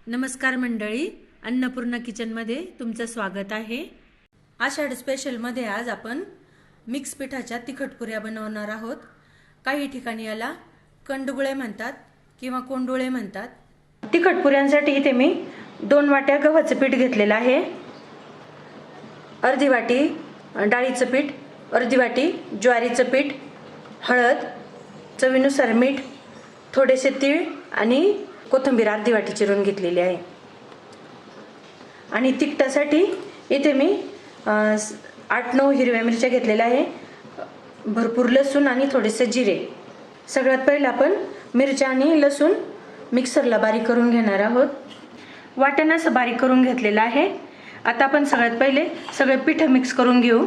नमस्कार मंडळी, अन्नपूर्णा किचनमध्ये तुमचं स्वागत आहे। आषाढ स्पेशलमध्ये आज आपण मिक्स पिठाच्या तिखट पुऱ्या बनवणार आहोत। काही ठिकाणी याला कंडगुळे म्हणतात किंवा कोंडुळे म्हणतात। तिखट पुऱ्यांसाठी इथे मी 2 वाट्या गव्हाचं पीठ घेतलेलं आहे, अर्धी वाटी डाळीचं पीठ, अर्धी वाटी ज्वारीचं पीठ, हळद, चवीनुसार मीठ, थोडेसे तीळ आणि कोथिंबीर अर्धी वाटी चिरून घेतलेली आहे। आणि तिखटासाठी इथे मी 8-9 हिरव्या मिरच्या घेतलेल्या आहे, भरपूर लसूण आणि थोडेसे जिरे। सगळ्यात पहिले आपण मिरच्या आणि लसूण मिक्सरला बारीक करून घेणार आहोत। वाटण असं बारीक करून घेतलेलं आहे। आता आपण सगळ्यात पहिले सगळे पीठ मिक्स करून घेऊ।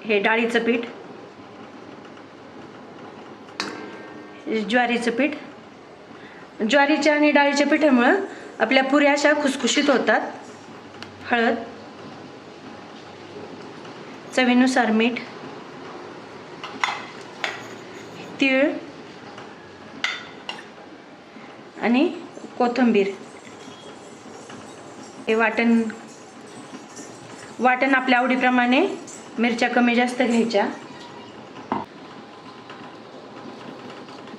हे डाळीचं पीठ, ज्वारीचं पीठ, ज्वारीच्या आणि डाळीच्या पिठामुळे आपल्या पुऱ्या अशा खुसखुशीत होतात। हळद, चवीनुसार मीठ, तीळ आणि कोथिंबीर। हे वाटण आपल्या आवडीप्रमाणे मिरच्या कमी जास्त घ्यायच्या।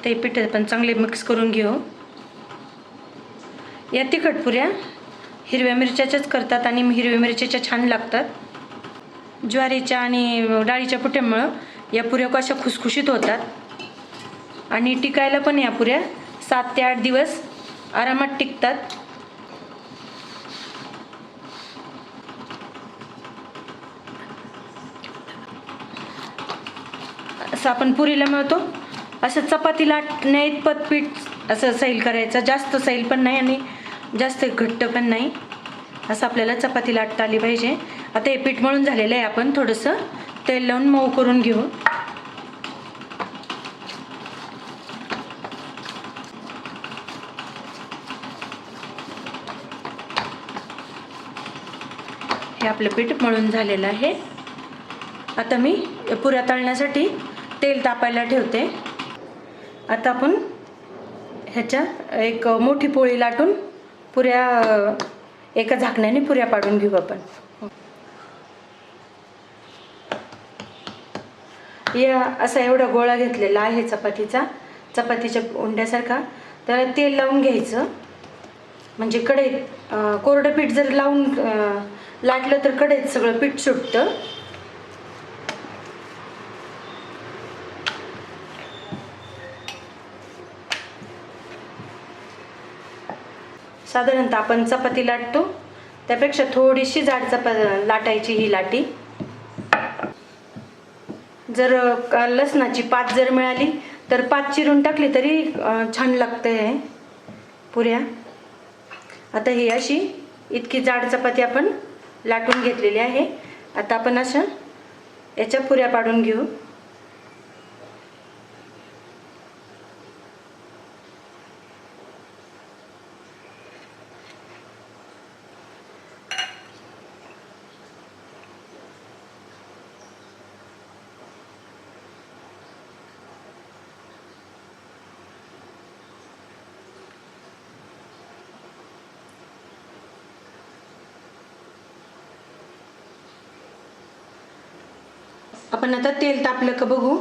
ते पीठ पण चांगले मिक्स करून घेऊ। या तिखट पुऱ्या हिरव्या मिरच्याच्याच करतात आणि हिरव्या मिरच्याच्या छान लागतात। ज्वारीच्या आणि डाळीच्या पिठामुळे या पुऱ्या कशा खुसखुशीत होतात आणि टिकायला पण या पुऱ्या 7 ते 8 दिवस आरामात टिकतात। असं आपण पुरीला मळतो असं चपाती लाटण्या इतपत पीठ असं सैल करायचं, जास्त सैल पण नाही आणि जास्त घट्ट पण नाही, असं आपल्याला चपाती लाटता आली पाहिजे। आता हे पीठ मळून झालेलं आहे, आपण थोडंसं तेल लावून मऊ करून घेऊ। हे आपलं पीठ मळून झालेलं आहे। आता मी पुऱ्या तळण्यासाठी तेल तापायला ठेवते। आता आपण ह्याच्या एक मोठी पोळी लाटून पुऱ्या एका झाकण्याने पुऱ्या पाडून घेऊ आपण। या असा एवढा गोळा घेतलेला आहे चपातीच्या उंड्यासारखा, त्याला तेल लावून घ्यायचं। म्हणजे कढईत कोरडं पीठ जर लावून लाटलं तर कढईत सगळं पीठ सुटतं। साधारणतः आपण चपाती लाटतो त्यापेक्षा थोडीशी जाड लाटायची ही लाटी। जर लसणाची पात जर मिळाली तर पात चिरून टाकली तरी छान लागते पुऱ्या। आता ही अशी इतकी जाड चपाती आपण लाटून घेतलेली आहे। आता आपण अशा याच्या पुऱ्या पाडून घेऊ। आपण आता तेल तापलं का बघू।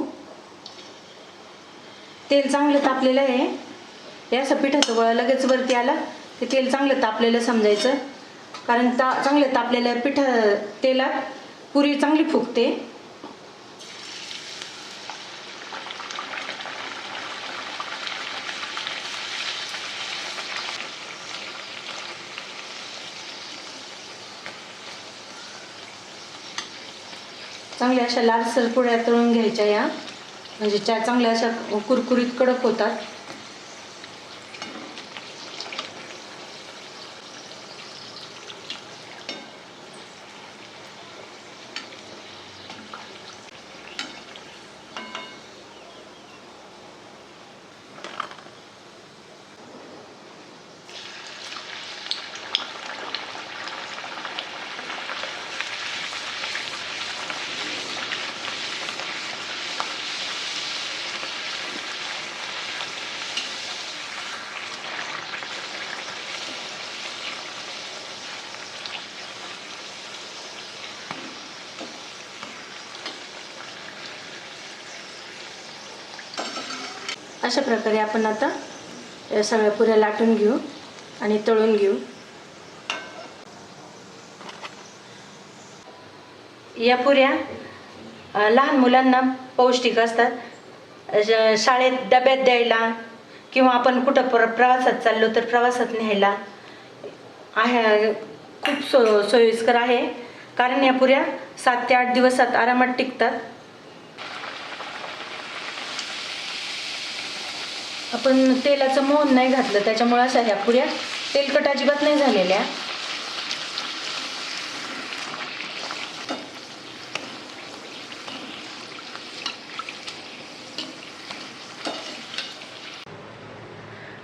तेल चांगलं तापलेलं आहे। हे असं पिठाचं गोळा लगेच वरती आला ते तेल चांगलं तापलेलं समजायचं, कारण चांगलं तापलेल्या तेलात पुरी चांगली फुगते। चांगल्या अशा लालसर पुऱ्या तळून घ्यायच्या या, म्हणजे चांगल्या अशा कुरकुरीत कडक होतात। अशा प्रकारे आपण आता या सगळ्या पुऱ्या लाटून घेऊ आणि तळून घेऊ. या पुऱ्या लहान मुलांना पौष्टिक असतात. शाळेत डब्यात द्यायला किंवा आपण कुठं प्रवासात चाललो तर प्रवासात न्यायला आहे. खूप सोयीस्कर आहे, कारण या पुऱ्या 7 ते 8 दिवसात आरामात टिकतात. आपण तेलाचं मोहन नाही घातलं, त्याच्यामुळे अशा ह्या पुऱ्या तेलकट अजिबात नाही झालेल्या.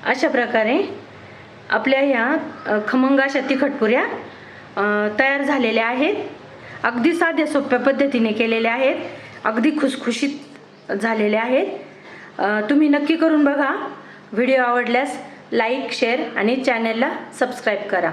अशा प्रकारे आपल्या ह्या खमंग अशा तिखट पुऱ्या तयार झालेल्या आहेत. अगदी साध्या सोप्या पद्धतीने केलेल्या आहेत, अगदी खुसखुशीत झालेल्या आहेत. तुम्ही नक्की करून बघा. व्हिडिओ आवडल्यास लाईक, शेअर आणि चॅनलला सबस्क्राईब करा.